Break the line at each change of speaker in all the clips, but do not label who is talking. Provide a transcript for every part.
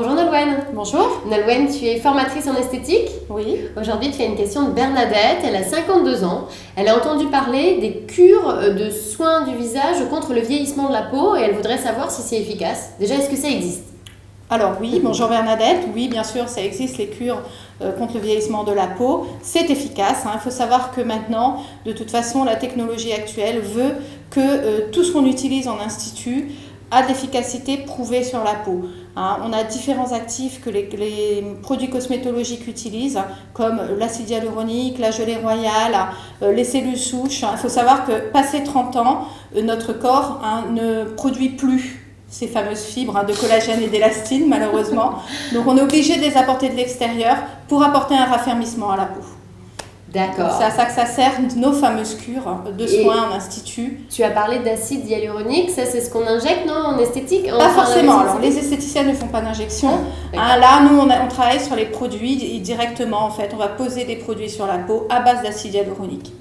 Bonjour Nolwenn.
Bonjour.
Nolwenn, tu es formatrice en esthétique.
Oui.
Aujourd'hui, tu as une question de Bernadette. Elle a 52 ans. Elle a entendu parler des cures de soins du visage contre le vieillissement de la peau et elle voudrait savoir si c'est efficace. Déjà, est-ce que ça existe?
Alors oui, bonjour Bernadette. Oui, bien sûr, ça existe, les cures contre le vieillissement de la peau. C'est efficace. Il faut savoir que maintenant, de toute façon, la technologie actuelle veut que tout ce qu'on utilise en institut a de l'efficacité prouvée sur la peau. On a différents actifs que les produits cosmétologiques utilisent, comme l'acide hyaluronique, la gelée royale, les cellules souches. Il faut savoir que passé 30 ans, notre corps ne produit plus ces fameuses fibres de collagène et d'élastine, malheureusement. Donc on est obligé de les apporter de l'extérieur pour apporter un raffermissement à la peau.
D'accord.
C'est à ça que ça sert, nos fameuses cures de soins en institut.
Tu as parlé d'acide hyaluronique, ça c'est ce qu'on injecte, non, en esthétique?
Pas forcément. Alors les esthéticiennes ne font pas d'injection. Là, nous, on travaille sur les produits directement. En fait, on va poser des produits sur la peau à base d'acide hyaluronique.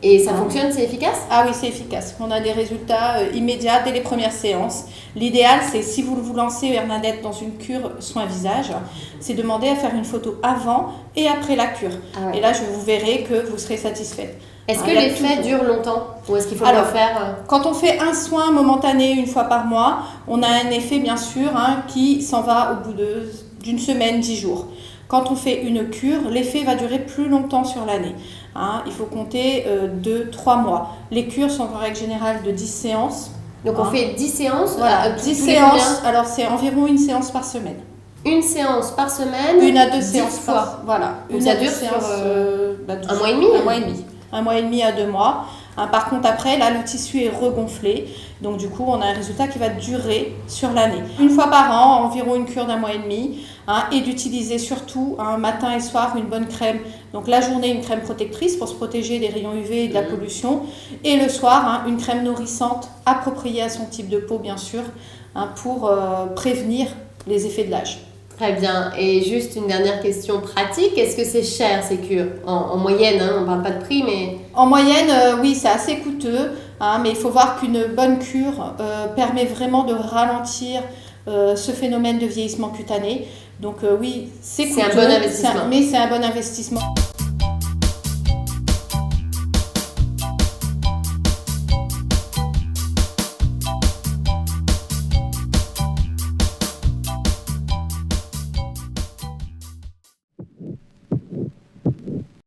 Et ça fonctionne, c'est efficace?
Ah oui, c'est efficace. On a des résultats immédiats dès les premières séances. L'idéal, c'est si vous vous lancez, Bernadette, dans une cure soin visage, c'est demander à faire une photo avant et après la cure. Ah ouais. Et là, vous verrez que vous serez satisfaite.
Est-ce que l'effet dure longtemps ou est-ce qu'il faut le refaire?
Quand on fait un soin momentané une fois par mois, on a un effet bien sûr qui s'en va au bout d'une semaine, 10 jours. Quand on fait une cure, l'effet va durer plus longtemps sur l'année. Il faut compter 2-3 mois. Les cures sont en règle générale de 10 séances.
Donc on fait 10 séances?
Voilà, 10 séances. Alors c'est environ une séance par semaine.
Une séance par semaine?
Une à deux séances
fois.
Voilà.
Donc ça dure sur un mois et demi?
Un mois et demi. 1 mois et demi à 2 mois. Par contre, après, là, le tissu est regonflé. Donc, du coup, on a un résultat qui va durer sur l'année. Une fois par an, environ une cure d'1 mois et demi. Et d'utiliser surtout matin et soir une bonne crème. Donc, la journée, une crème protectrice pour se protéger des rayons UV et de la pollution. Et le soir, une crème nourrissante appropriée à son type de peau, bien sûr, pour prévenir les effets de l'âge.
Très bien. Et juste une dernière question pratique. Est-ce que c'est cher ces cures? En moyenne, on ne parle pas de prix, mais...
En moyenne, oui, c'est assez coûteux. Mais il faut voir qu'une bonne cure permet vraiment de ralentir ce phénomène de vieillissement cutané. Donc oui, c'est coûteux.
C'est un bon investissement.
Mais c'est un bon investissement.